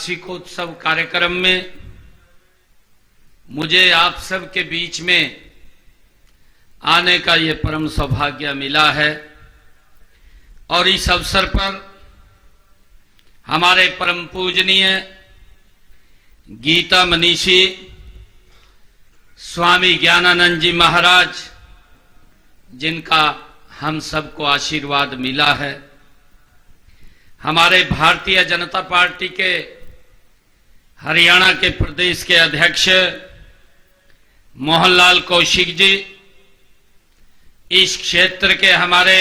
वार्षिकोत्सव कार्यक्रम में मुझे आप सब के बीच में आने का ये परम सौभाग्य मिला है और इस अवसर पर हमारे परम पूजनीय गीता मनीषी स्वामी ज्ञानानंद जी महाराज, जिनका हम सबको आशीर्वाद मिला है, हमारे भारतीय जनता पार्टी के हरियाणा के प्रदेश के अध्यक्ष मोहनलाल कौशिक जी, इस क्षेत्र के हमारे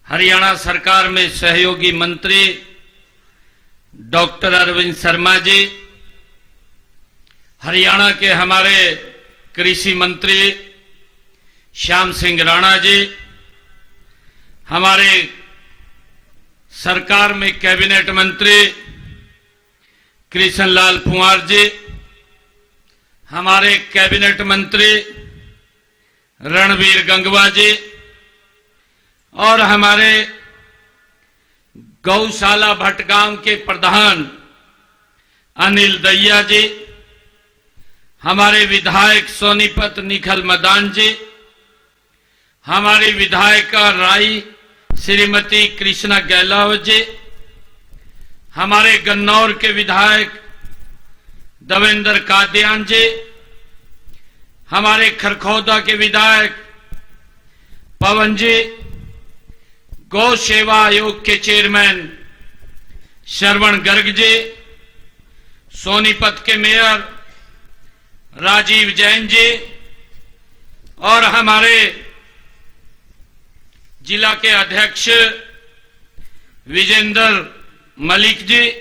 हरियाणा सरकार में सहयोगी मंत्री डॉक्टर अरविंद शर्मा जी, हरियाणा के हमारे कृषि मंत्री श्याम सिंह राणा जी, हमारे सरकार में कैबिनेट मंत्री कृष्णलाल कुमार जी, हमारे कैबिनेट मंत्री रणवीर गंगवा जी और हमारे गौशाला भटगांव के प्रधान अनिल दहिया जी, हमारे विधायक सोनीपत निखल मदान जी, हमारी विधायिका राई श्रीमती कृष्णा गहलोत जी, हमारे गन्नौर के विधायक देवेंद्र कादियान जी, हमारे खरखौदा के विधायक पवन जी, गौ सेवा आयोग के चेयरमैन श्रवण गर्ग जी, सोनीपत के मेयर राजीव जैन जी और हमारे जिला के अध्यक्ष विजेंद्र मलिक जी,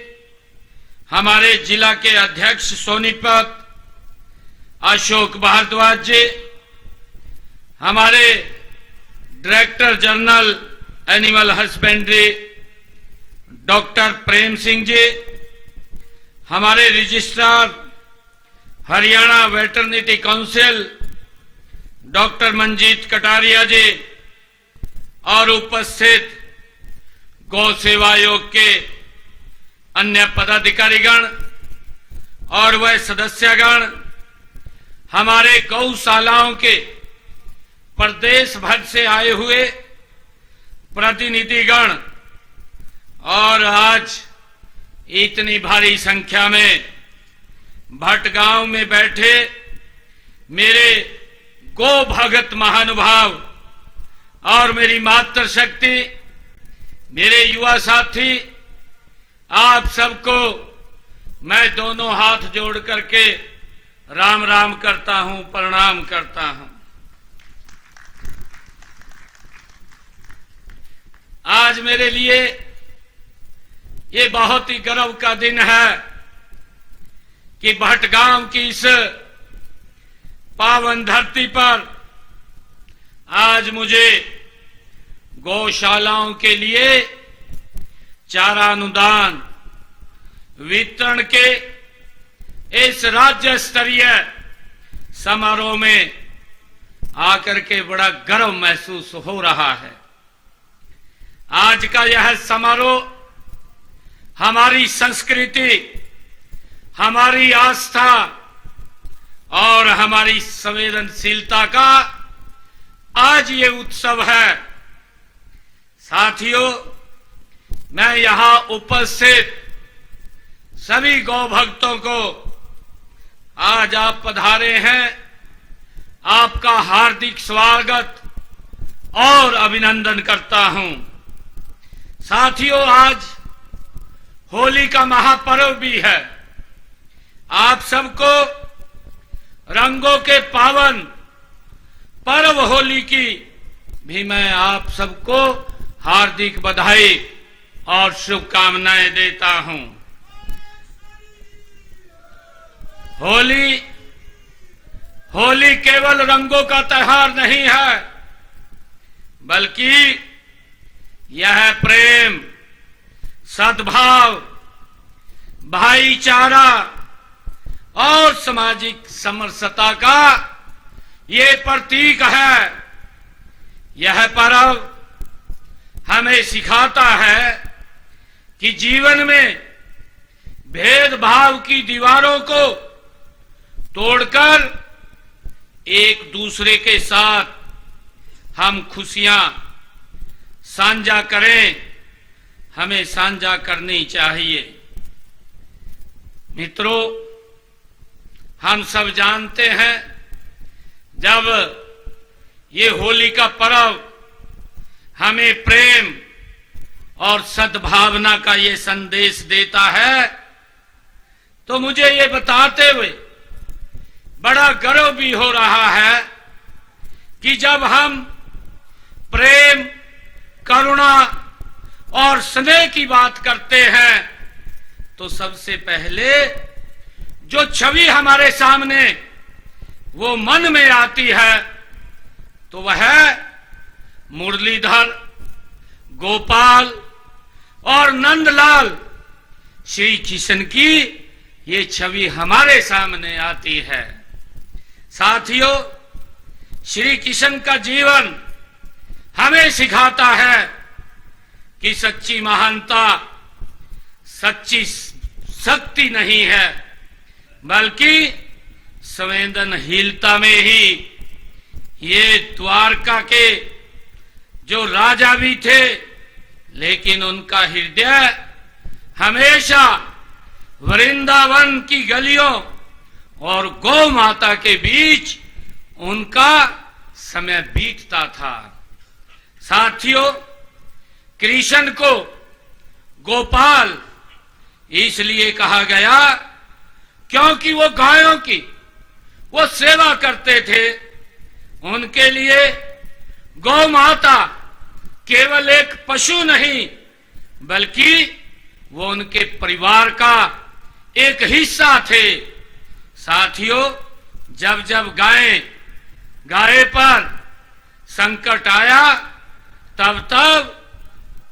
हमारे जिला के अध्यक्ष सोनीपत अशोक भारद्वाज जी, हमारे director general animal husbandry doctor Prem Singh ji, हमारे registrar Haryana veterinary council doctor Manjeet Kataria ji और उपस्थित गौ सेवा आयोग के अन्य पदाधिकारीगण और वह सदस्यगण, हमारे गौशालाओं के प्रदेश भर से आए हुए प्रतिनिधिगण और आज इतनी भारी संख्या में भटगांव में बैठे मेरे गो भगत महानुभाव और मेरी मातृशक्ति, मेरे युवा साथी, आप सबको मैं दोनों हाथ जोड़ करके राम राम करता हूं, प्रणाम करता हूं। आज मेरे लिए ये बहुत ही गर्व का दिन है कि भटगांव की इस पावन धरती पर आज मुझे गौशालाओं के लिए चारा अनुदान वितरण के इस राज्य स्तरीय समारोह में आकर के बड़ा गर्व महसूस हो रहा है। आज का यह समारोह हमारी संस्कृति, हमारी आस्था और हमारी संवेदनशीलता का आज ये उत्सव है। साथियों, मैं यहां उपस्थित सभी गौ भक्तों को आज आप पधारे हैं, आपका हार्दिक स्वागत और अभिनंदन करता हूं। साथियों, आज होली का महापर्व भी है। आप सबको रंगों के पावन पर्व होली की भी मैं आप सबको हार्दिक बधाई और शुभकामनाएं देता हूं। होली केवल रंगों का त्योहार नहीं है, बल्कि यह प्रेम, सद्भाव, भाईचारा और सामाजिक समरसता का ये प्रतीक है। यह पर्व हमें सिखाता है कि जीवन में भेदभाव की दीवारों को तोड़कर एक दूसरे के साथ हम खुशियां साझा करें, हमें साझा करनी चाहिए। मित्रों, हम सब जानते हैं जब ये होली का पर्व हमें प्रेम और सद्भावना का ये संदेश देता है, तो मुझे ये बताते हुए बड़ा गर्व भी हो रहा है कि जब हम प्रेम, करुणा और स्नेह की बात करते हैं तो सबसे पहले जो छवि हमारे सामने वो मन में आती है तो वह है मुरलीधर, गोपाल और नंदलाल, श्री कृष्ण की ये छवि हमारे सामने आती है। साथियों, श्री कृष्ण का जीवन हमें सिखाता है कि सच्ची महानता सच्ची शक्ति नहीं है, बल्कि संवेदनहीनता में ही। ये द्वारका के जो राजा भी थे, लेकिन उनका हृदय हमेशा वृंदावन की गलियों और गौ माता के बीच उनका समय बीतता था। साथियों, कृष्ण को गोपाल इसलिए कहा गया क्योंकि वो गायों की वो सेवा करते थे। उनके लिए गौ माता केवल एक पशु नहीं, बल्कि वो उनके परिवार का एक हिस्सा थे। साथियों, जब जब गाय पर संकट आया, तब तब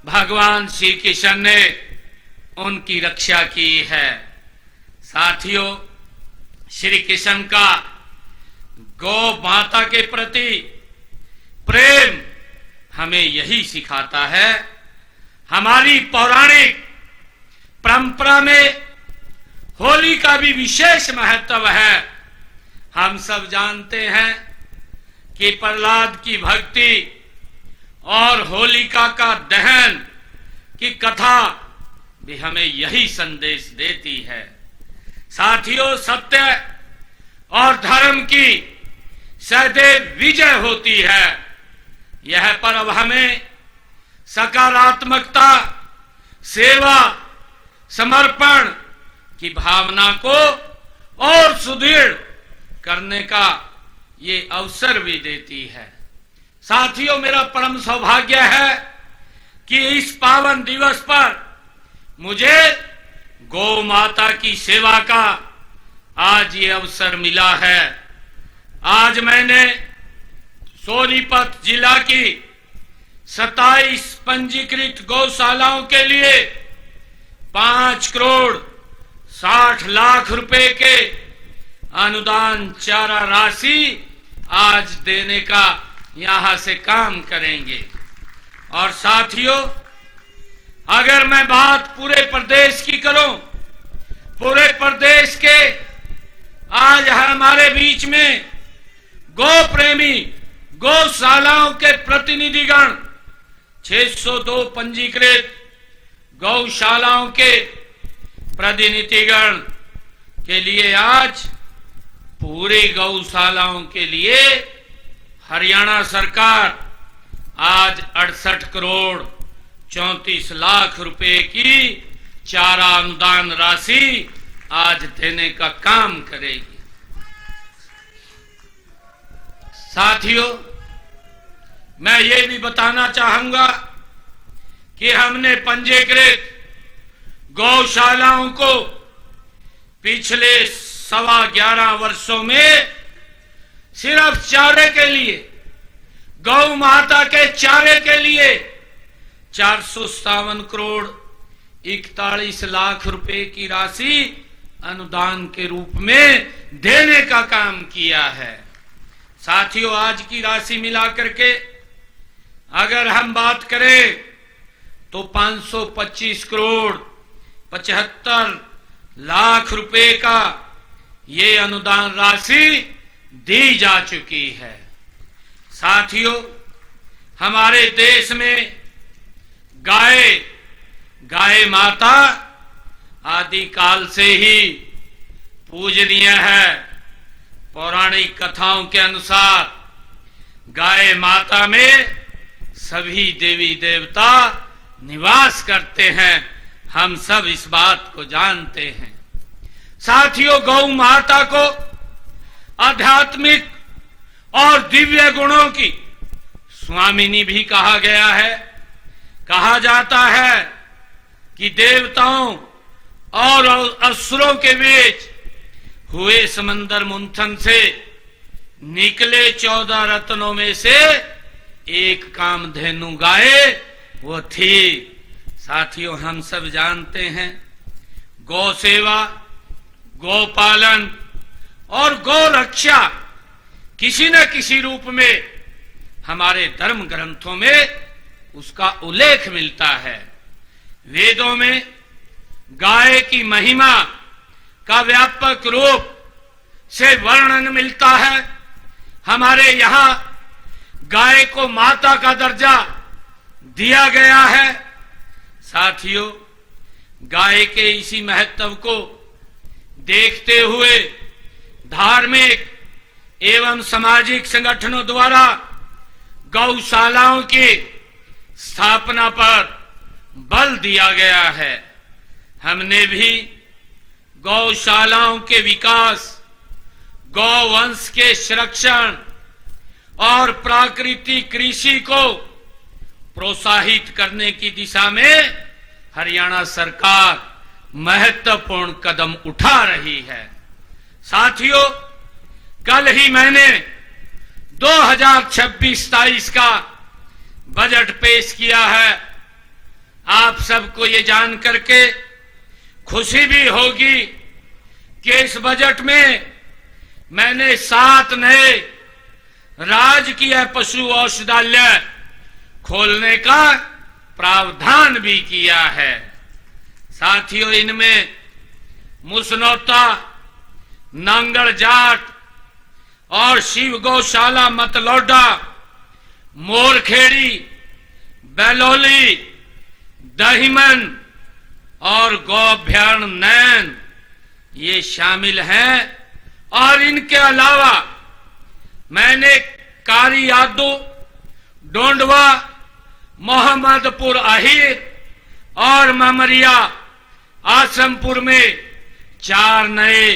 भगवान श्री कृष्ण ने उनकी रक्षा की है। साथियों, श्री कृष्ण का गौ माता के प्रति प्रेम हमें यही सिखाता है। हमारी पौराणिक परंपरा में होली का भी विशेष महत्व है। हम सब जानते हैं कि प्रहलाद की भक्ति और होलिका का दहन की कथा भी हमें यही संदेश देती है। साथियों, सत्य और धर्म की सदैव विजय होती है। यह पर्व हमें सकारात्मकता, सेवा, समर्पण की भावना को और सुदृढ़ करने का ये अवसर भी देती है। साथियों, मेरा परम सौभाग्य है कि इस पावन दिवस पर मुझे गौ माता की सेवा का आज ये अवसर मिला है। आज मैंने सोनीपत जिला की 27 पंजीकृत गौशालाओं के लिए 5 करोड़ 60 लाख रुपए के अनुदान चारा राशि आज देने का यहां से काम करेंगे। और साथियों, अगर मैं बात पूरे प्रदेश की करूं, पूरे प्रदेश के आज हमारे बीच में गौ प्रेमी, गौशालाओं के प्रतिनिधिगण 602 पंजीकृत गौशालाओं के प्रतिनिधिगण के लिए आज पूरे गौशालाओं के लिए हरियाणा सरकार आज 68 करोड़ 34 लाख रुपए की चारा अनुदान राशि आज देने का काम करेगी। साथियों, मैं ये भी बताना चाहूंगा कि हमने पंजीकृत गौशालाओं को पिछले 11.25 वर्षों में सिर्फ चारे के लिए, गौ माता के चारे के लिए 457 करोड़ 41 लाख रुपए की राशि अनुदान के रूप में देने का काम किया है। साथियों, आज की राशि मिलाकर के अगर हम बात करें तो 525 करोड़ 75 लाख रुपए का ये अनुदान राशि दी जा चुकी है। साथियों, हमारे देश में गाय माता आदि काल से ही पूजनीय है। पौराणिक कथाओं के अनुसार गाय माता में सभी देवी देवता निवास करते हैं। हम सब इस बात को जानते हैं। साथियों, गौ माता को आध्यात्मिक और दिव्य गुणों की स्वामिनी भी कहा गया है। कहा जाता है कि देवताओं और असुरों के बीच हुए समंदर मंथन से निकले 14 रत्नों में से एक कामधेनु गाय वो थी। साथियों, हम सब जानते हैं गौ सेवा, गौ पालन और गौ रक्षा किसी न किसी रूप में हमारे धर्म ग्रंथों में उसका उल्लेख मिलता है। वेदों में गाय की महिमा का व्यापक रूप से वर्णन मिलता है। हमारे यहाँ गाय को माता का दर्जा दिया गया है। साथियों, गाय के इसी महत्व को देखते हुए धार्मिक एवं सामाजिक संगठनों द्वारा गौशालाओं की स्थापना पर बल दिया गया है। हमने भी गौशालाओं के विकास, गौवंश के संरक्षण और प्राकृतिक कृषि को प्रोत्साहित करने की दिशा में हरियाणा सरकार महत्वपूर्ण कदम उठा रही है। साथियों, कल ही मैंने 2026-27 का बजट पेश किया है। आप सबको ये जान करके खुशी भी होगी कि इस बजट में मैंने 7 नए राजकीय पशु औषधालय खोलने का प्रावधान भी किया है। साथियों, इनमें मुसनौता, नांगड़ जाट और शिव गौशाला मतलौडा, मोरखेड़ी, बैलोली, दहिमन और गौभ्याण नैन ये शामिल हैं। और इनके अलावा मैंने कारियादो, डोंडवा, मोहम्मदपुर अहिर और ममरिया आसमपुर में 4 नए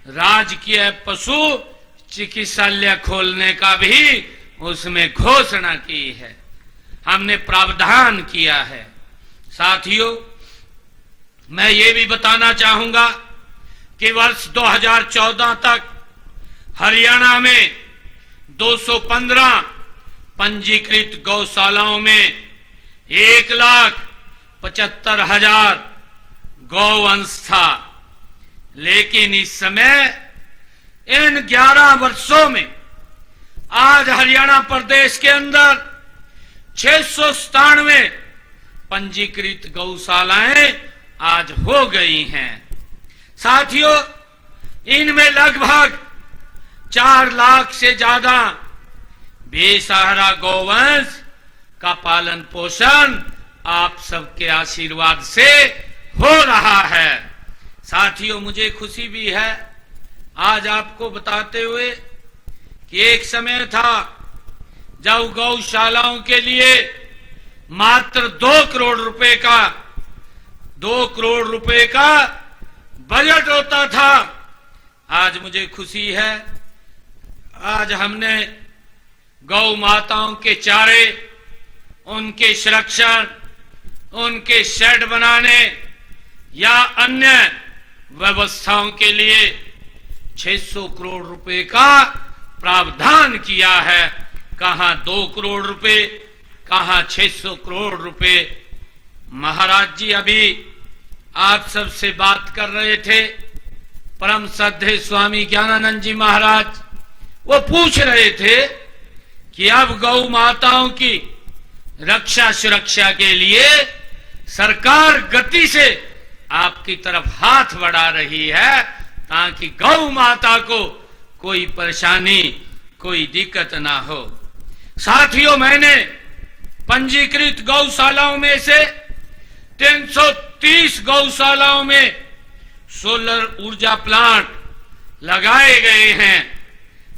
राजकीय पशु चिकित्सालय खोलने का भी उसमें घोषणा की है। हमने प्रावधान किया है। साथियों, मैं ये भी बताना चाहूंगा कि वर्ष 2014 तक हरियाणा में 215 पंजीकृत गौशालाओं में 1,75,000 गौवंश था। लेकिन इस समय इन 11 वर्षों में आज हरियाणा प्रदेश के अंदर 697 पंजीकृत गौशालाएं आज हो गई हैं। साथियों, इनमें लगभग 4 लाख से ज्यादा बेसहारा गौवंश का पालन पोषण आप सबके आशीर्वाद से हो रहा है। साथियों, मुझे खुशी भी है आज आपको बताते हुए कि एक समय था जब गौशालाओं के लिए मात्र 2 करोड़ रुपए का बजट होता था। आज मुझे खुशी है, आज हमने गौ माताओं के चारे, उनके संरक्षण, उनके शेड बनाने या अन्य व्यवस्थाओं के लिए 600 करोड़ रुपए का प्रावधान किया है। कहां 2 करोड़ रुपए, कहां 600 करोड़ रुपए। महाराज जी अभी आप सबसे बात कर रहे थे, परम श्रद्धेय स्वामी ज्ञानानंद जी महाराज, वो पूछ रहे थे कि अब गौ माताओं की रक्षा सुरक्षा के लिए सरकार गति से आपकी तरफ हाथ बढ़ा रही है ताकि गौ माता को कोई परेशानी, कोई दिक्कत ना हो। साथियों, मैंने पंजीकृत गौशालाओं में से 330 गौशालाओं में सोलर ऊर्जा प्लांट लगाए गए हैं।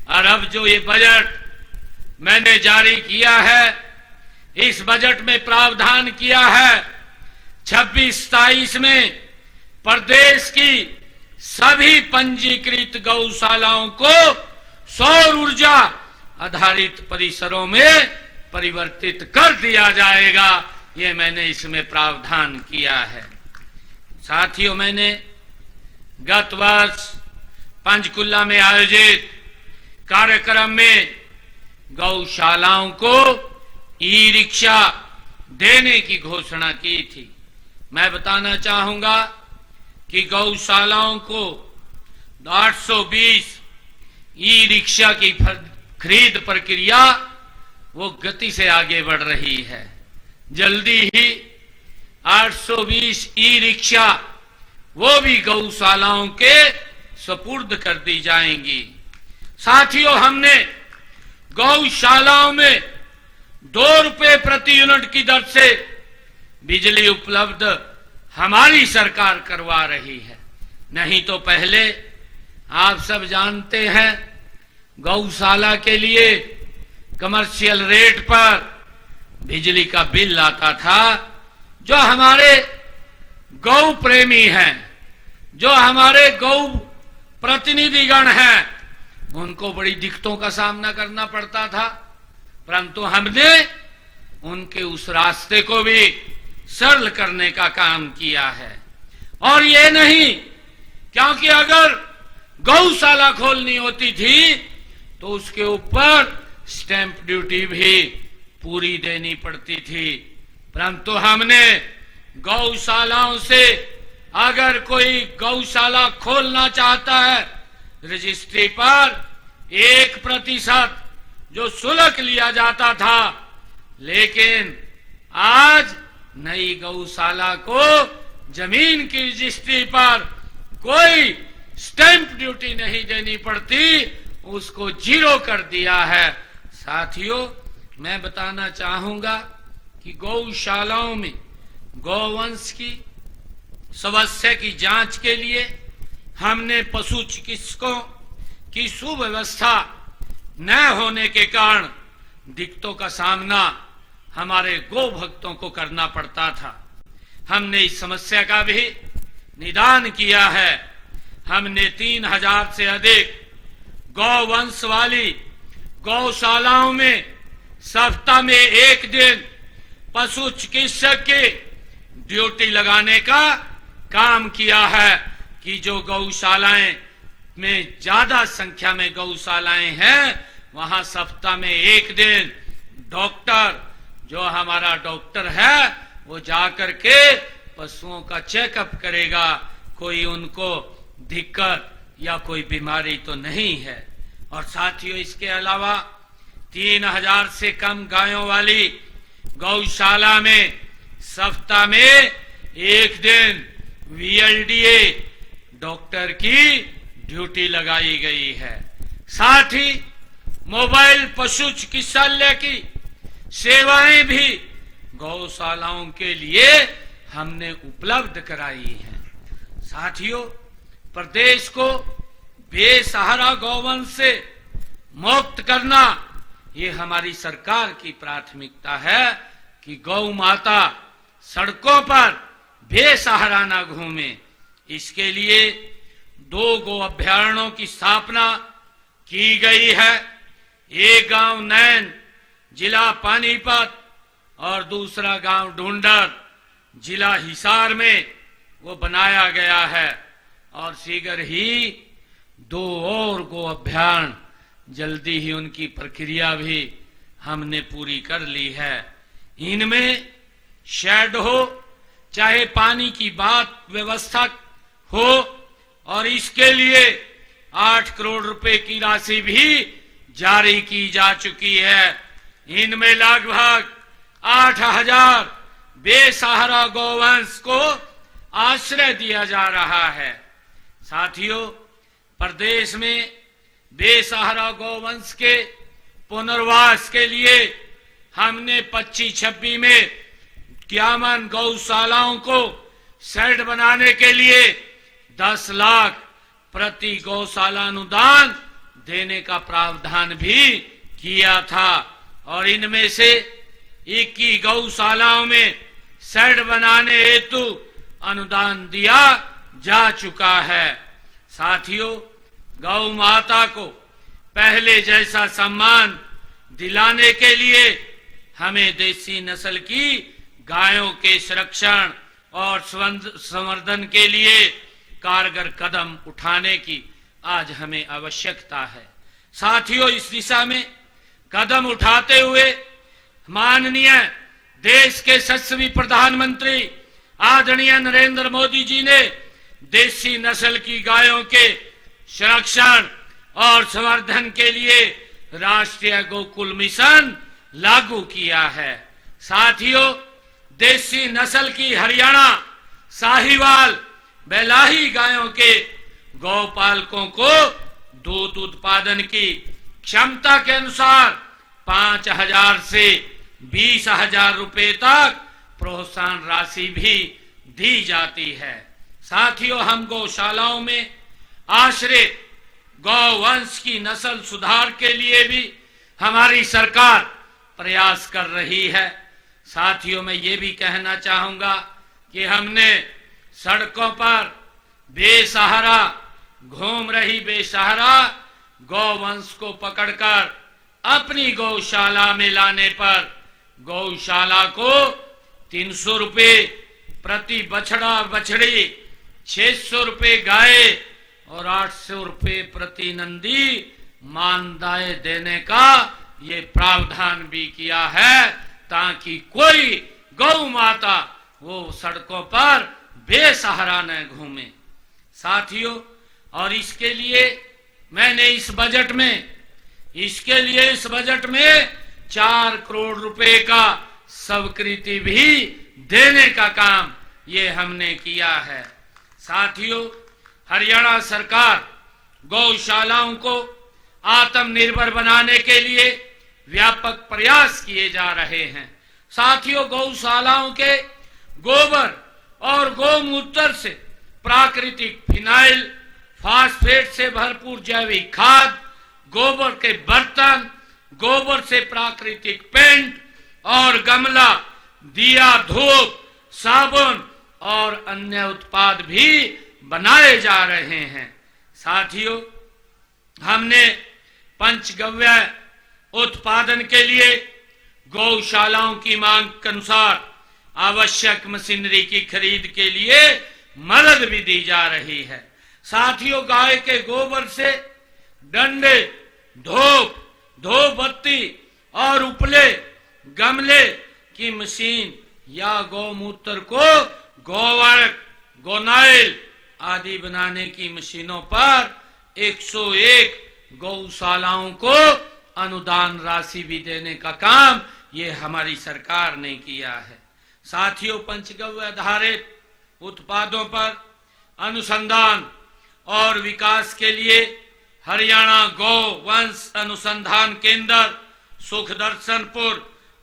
और अब जो ये बजट मैंने जारी किया है, इस बजट में प्रावधान किया है 26-27 में प्रदेश की सभी पंजीकृत गौशालाओं को सौर ऊर्जा आधारित परिसरों में परिवर्तित कर दिया जाएगा। ये मैंने इसमें प्रावधान किया है। साथियों, मैंने गत वर्ष पंचकुला में आयोजित कार्यक्रम में गौशालाओं को ई रिक्शा देने की घोषणा की थी। मैं बताना चाहूंगा कि गौशालाओं को 820 ई रिक्शा की खरीद प्रक्रिया वो गति से आगे बढ़ रही है। जल्दी ही 820 ई रिक्शा वो भी गौशालाओं के सुपुर्द कर दी जाएंगी। साथियों, हमने गौशालाओं में 2 रुपए प्रति यूनिट की दर से बिजली उपलब्ध हमारी सरकार करवा रही है। नहीं तो पहले आप सब जानते हैं गौशाला के लिए कमर्शियल रेट पर बिजली का बिल आता था। जो हमारे गौ प्रेमी हैं, जो हमारे गौ प्रतिनिधिगण हैं, उनको बड़ी दिक्कतों का सामना करना पड़ता था, परंतु हमने उनके उस रास्ते को भी सरल करने का काम किया है। और ये नहीं, क्योंकि अगर गौशाला खोलनी होती थी तो उसके ऊपर स्टैंप ड्यूटी भी पूरी देनी पड़ती थी, परंतु हमने गौशालाओं से अगर कोई गौशाला खोलना चाहता है, रजिस्ट्री पर 1% जो शुल्क लिया जाता था, लेकिन आज नई गौशाला को जमीन की रजिस्ट्री पर कोई स्टैंप ड्यूटी नहीं देनी पड़ती, उसको 0 कर दिया है। साथियों, मैं बताना चाहूंगा कि गौशालाओं में गौवंश की समस्या की जांच के लिए हमने पशु चिकित्सकों की सुव्यवस्था न होने के कारण दिक्कतों का सामना हमारे गौ भक्तों को करना पड़ता था। हमने इस समस्या का भी निदान किया है। हमने 3000 से अधिक गौवंश वाली गौशालाओं में सप्ताह में 1 दिन पशु चिकित्सक की ड्यूटी लगाने का काम किया है कि जो गौशालाएं में ज्यादा संख्या में गौशालाएं हैं, वहां सप्ताह में 1 दिन डॉक्टर, जो हमारा डॉक्टर है, वो जाकर के पशुओं का चेकअप करेगा, कोई उनको दिक्कत या कोई बीमारी तो नहीं है। और साथियों, इसके अलावा 3000 से कम गायों वाली गौशाला में सप्ताह में 1 दिन VLDA डॉक्टर की ड्यूटी लगाई गई है। साथ ही मोबाइल पशु चिकित्सालय की सेवाएं भी गौशालाओं के लिए हमने उपलब्ध कराई हैं। साथियों, प्रदेश को बेसहारा गौवंश से मुक्त करना ये हमारी सरकार की प्राथमिकता है कि गौ माता सड़कों पर बेसहारा न घूमे। इसके लिए 2 गौ अभयारण्यों की स्थापना की गई है। एक गांव नैन, जिला पानीपत, और दूसरा गांव ढूंढर, जिला हिसार में वो बनाया गया है। और शीघ्र ही 2 और गौ अभयारण्य, जल्दी ही उनकी प्रक्रिया भी हमने पूरी कर ली है। इनमें शेड हो, चाहे पानी की बात व्यवस्था हो, और इसके लिए 8 करोड़ रुपए की राशि भी जारी की जा चुकी है। इनमें लगभग 8000 बेसहारा गौवंश को आश्रय दिया जा रहा है। साथियों, प्रदेश में बेसहारा गौवंश के पुनर्वास के लिए हमने 25-26 में 51 गौशालाओं को शेड बनाने के लिए 10 लाख प्रति गौशाला अनुदान देने का प्रावधान भी किया था और इनमें से 21 गौशालाओं में शेड बनाने हेतु अनुदान दिया जा चुका है। साथियों, गौ माता को पहले जैसा सम्मान दिलाने के लिए हमें देसी नस्ल की गायों के संरक्षण और संवर्धन के लिए कारगर कदम उठाने की आज हमें आवश्यकता है। साथियों, इस दिशा में कदम उठाते हुए माननीय देश के यशस्वी प्रधानमंत्री आदरणीय नरेंद्र मोदी जी ने देसी नस्ल की गायों के संरक्षण और संवर्धन के लिए राष्ट्रीय गोकुल मिशन लागू किया है। साथियों, देसी नस्ल की हरियाणा साहिवाल बेलाही गायों के गौपालकों को दूध उत्पादन की क्षमता के अनुसार 5,000 से 20,000 रुपए तक प्रोत्साहन राशि भी दी जाती है। साथियों, हम गौशालाओं में आश्रित गौवंश की नस्ल सुधार के लिए भी हमारी सरकार प्रयास कर रही है। साथियों, मैं ये भी कहना चाहूंगा कि हमने सड़कों पर बेसहारा घूम रही बेसहारा गौवंश को पकड़कर अपनी गौशाला में लाने पर गौशाला को 300 रुपए प्रति बछड़ा बछड़ी, 600 रुपए गाय और 800 रुपए प्रति नंदी मानदेय देने का ये प्रावधान भी किया है ताकि कोई गौ माता वो सड़कों पर बेसहारा न घूमे। साथियों, और इसके लिए मैंने इस बजट में 4 करोड़ रुपए का स्वीकृति भी देने का काम ये हमने किया है। साथियों, हरियाणा सरकार गौशालाओं को आत्मनिर्भर बनाने के लिए व्यापक प्रयास किए जा रहे हैं। साथियों, गौशालाओं के गोबर और गौमूत्र से प्राकृतिक फिनाइल, फास्फेट से भरपूर जैविक खाद, गोबर के बर्तन, गोबर से प्राकृतिक पेंट और गमला, दिया, धूप, साबुन और अन्य उत्पाद भी बनाए जा रहे हैं। साथियों, हमने पंचगव्य उत्पादन के लिए गौशालाओं की मांग के अनुसार आवश्यक मशीनरी की खरीद के लिए मदद भी दी जा रही है। साथियों, गाय के गोबर से डंडे, धूप बत्ती और उपले, गमले की मशीन या गौमूत्र को गोवर्क, गोनाइल आदि बनाने की मशीनों पर 101 गौशालाओं को अनुदान राशि भी देने का काम ये हमारी सरकार ने किया है। साथियों, पंचगव्य आधारित उत्पादों पर अनुसंधान और विकास के लिए हरियाणा गौ वंश अनुसंधान केंद्र सुखदर्शनपुर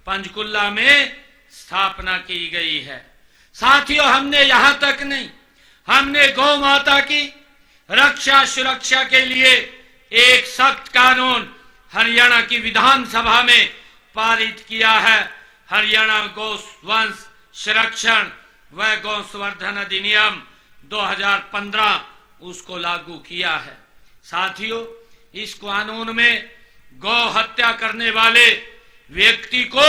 पंचकुला में स्थापना की गई है। साथियों, हमने यहां तक नहीं, हमने गौ माता की रक्षा सुरक्षा के लिए एक सख्त कानून हरियाणा की विधानसभा में पारित किया है। हरियाणा गौ वंश संरक्षण व गौ संवर्धन अधिनियम 2015 उसको लागू किया है। साथियों, इस कानून में गौ हत्या करने वाले व्यक्ति को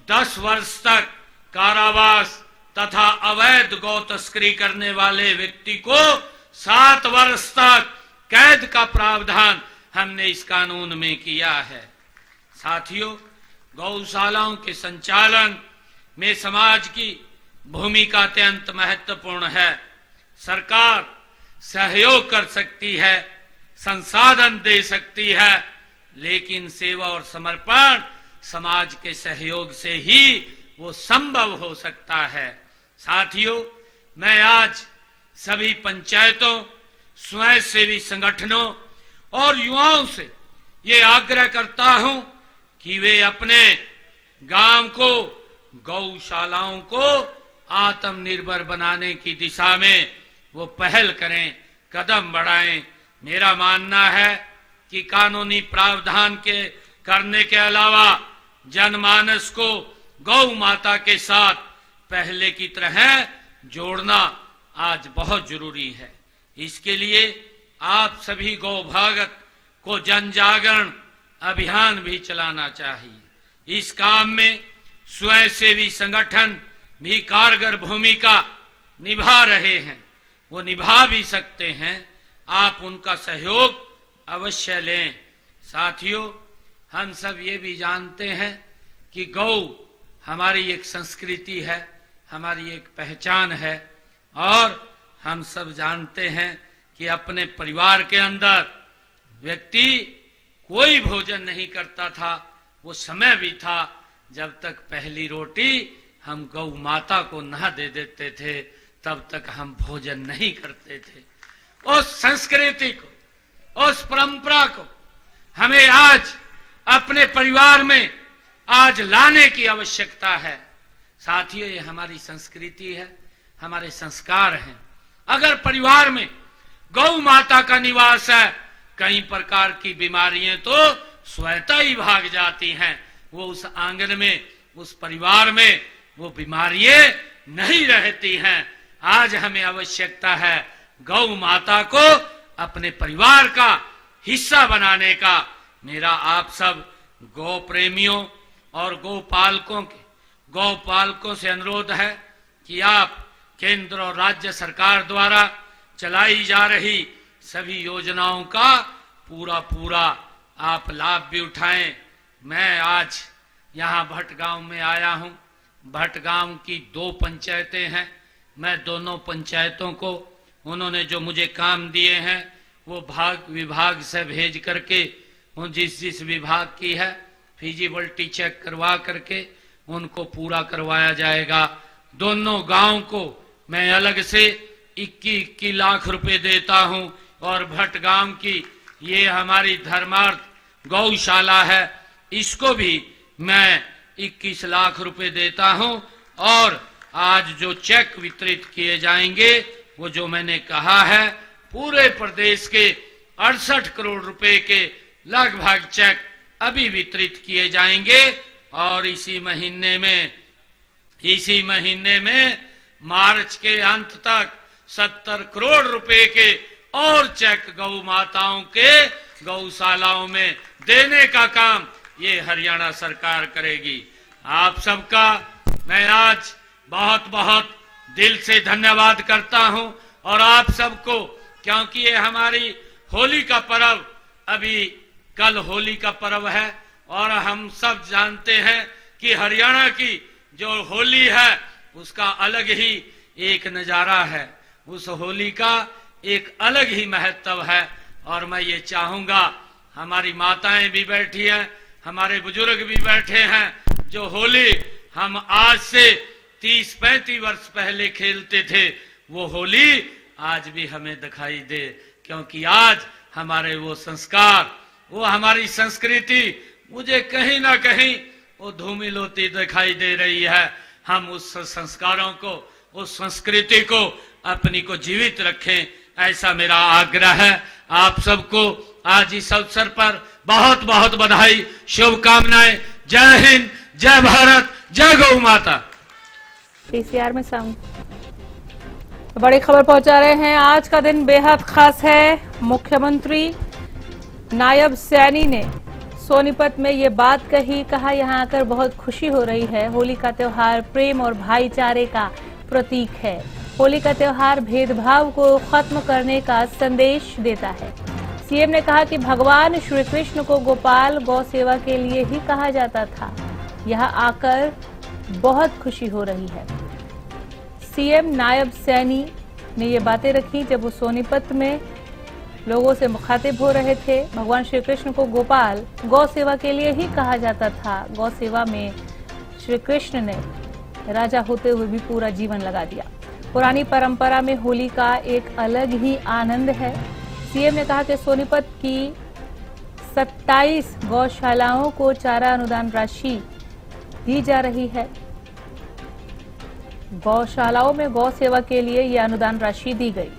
10 वर्ष तक कारावास तथा अवैध गौ तस्करी करने वाले व्यक्ति को 7 वर्ष तक कैद का प्रावधान हमने इस कानून में किया है। साथियों, गौशालाओं के संचालन में समाज की भूमिका अत्यंत महत्वपूर्ण है। सरकार सहयोग कर सकती है, संसाधन दे सकती है, लेकिन सेवा और समर्पण समाज के सहयोग से ही वो संभव हो सकता है। साथियों, मैं आज सभी पंचायतों, स्वयंसेवी संगठनों और युवाओं से ये आग्रह करता हूं कि वे अपने गांव को, गौशालाओं को आत्मनिर्भर बनाने की दिशा में वो पहल करें, कदम बढ़ाएं। मेरा मानना है कि कानूनी प्रावधान के करने के अलावा जनमानस को गौ माता के साथ पहले की तरह जोड़ना आज बहुत जरूरी है। इसके लिए आप सभी गौ भगत को जन जागरण अभियान भी चलाना चाहिए। इस काम में स्वयंसेवी संगठन भी कारगर भूमिका निभा रहे हैं, वो निभा भी सकते हैं। आप उनका सहयोग अवश्य लें। साथियों, हम सब ये भी जानते हैं कि गौ हमारी एक संस्कृति है, हमारी एक पहचान है और हम सब जानते हैं कि अपने परिवार के अंदर व्यक्ति कोई भोजन नहीं करता था। वो समय भी था जब तक पहली रोटी हम गौ माता को न दे देते थे, तब तक हम भोजन नहीं करते थे। उस संस्कृति को, उस परंपरा को हमें आज अपने परिवार में आज लाने की आवश्यकता है। साथियों, ये हमारी संस्कृति है, हमारे संस्कार हैं। अगर परिवार में गौ माता का निवास है, कई प्रकार की बीमारियां तो स्वतः ही भाग जाती हैं। वो उस आंगन में, उस परिवार में वो बीमारियां नहीं रहती हैं। आज हमें आवश्यकता है गौ माता को अपने परिवार का हिस्सा बनाने का। मेरा आप सब गौ प्रेमियों और गौ पालकों से अनुरोध है कि आप केंद्र और राज्य सरकार द्वारा चलाई जा रही सभी योजनाओं का पूरा आप लाभ भी उठाएं। मैं आज यहाँ भटगांव में आया हूँ। भटगांव की 2 पंचायतें हैं। मैं दोनों पंचायतों को उन्होंने जो मुझे काम दिए हैं वो विभाग से भेज करके जिस विभाग की है फिजिबिलिटी चेक करवा करके उनको पूरा करवाया जाएगा। दोनों गांव को मैं अलग से 21 लाख रुपए देता हूं और भटगांव की ये हमारी धर्मार्थ गौशाला है, इसको भी मैं 21 लाख रुपए देता हूं। और आज जो चेक वितरित किए जाएंगे वो जो मैंने कहा है पूरे प्रदेश के 68 करोड़ रुपए के लगभग चेक अभी वितरित किए जाएंगे। और इसी महीने में मार्च के अंत तक 70 करोड़ रुपए के और चेक गौ माताओं के गौशालाओं में देने का काम ये हरियाणा सरकार करेगी। आप सबका मैं आज बहुत बहुत दिल से धन्यवाद करता हूं। और आप सबको, क्योंकि ये हमारी होली का पर्व, अभी कल होली का पर्व है और हम सब जानते हैं कि हरियाणा की जो होली है उसका अलग ही एक नजारा है, उस होली का एक अलग ही महत्व है। और मैं ये चाहूंगा, हमारी माताएं भी बैठी हैं, हमारे बुजुर्ग भी बैठे हैं, जो होली हम आज से 30-35 वर्ष पहले खेलते थे वो होली आज भी हमें दिखाई दे, क्योंकि आज हमारे वो संस्कार, वो हमारी संस्कृति मुझे कहीं ना कहीं वो धूमिल होती दिखाई दे रही है। हम उस संस्कारों को, उस संस्कृति को अपनी को जीवित रखें, ऐसा मेरा आग्रह है। आप सबको आज इस अवसर पर बहुत बहुत बधाई, शुभकामनाएं। जय हिंद, जय भारत, जय गौ माता। पीसीआर में बड़ी खबर पहुंचा रहे हैं। आज का दिन बेहद खास है। मुख्यमंत्री नायब सैनी ने सोनीपत में ये बात कहा यहाँ आकर बहुत खुशी हो रही है। होली का त्योहार प्रेम और भाईचारे का प्रतीक है। होली का त्योहार भेदभाव को खत्म करने का संदेश देता है। सीएम ने कहा कि भगवान श्री कृष्ण को गोपाल गौ सेवा के लिए ही कहा जाता था। यहाँ आकर बहुत खुशी हो रही है। सीएम नायब सैनी ने ये बातें रखी जब वो सोनीपत में लोगों से मुखातिब हो रहे थे। भगवान श्री कृष्ण को गोपाल गौ सेवा के लिए ही कहा जाता था। गौ सेवा में श्री कृष्ण ने राजा होते हुए भी पूरा जीवन लगा दिया। पुरानी परंपरा में होली का एक अलग ही आनंद है। सीएम ने कहा कि सोनीपत की 27 गौशालाओं को चारा अनुदान राशि दी जा रही है। गौशालाओं में गौ सेवा के लिए यह अनुदान राशि दी गई।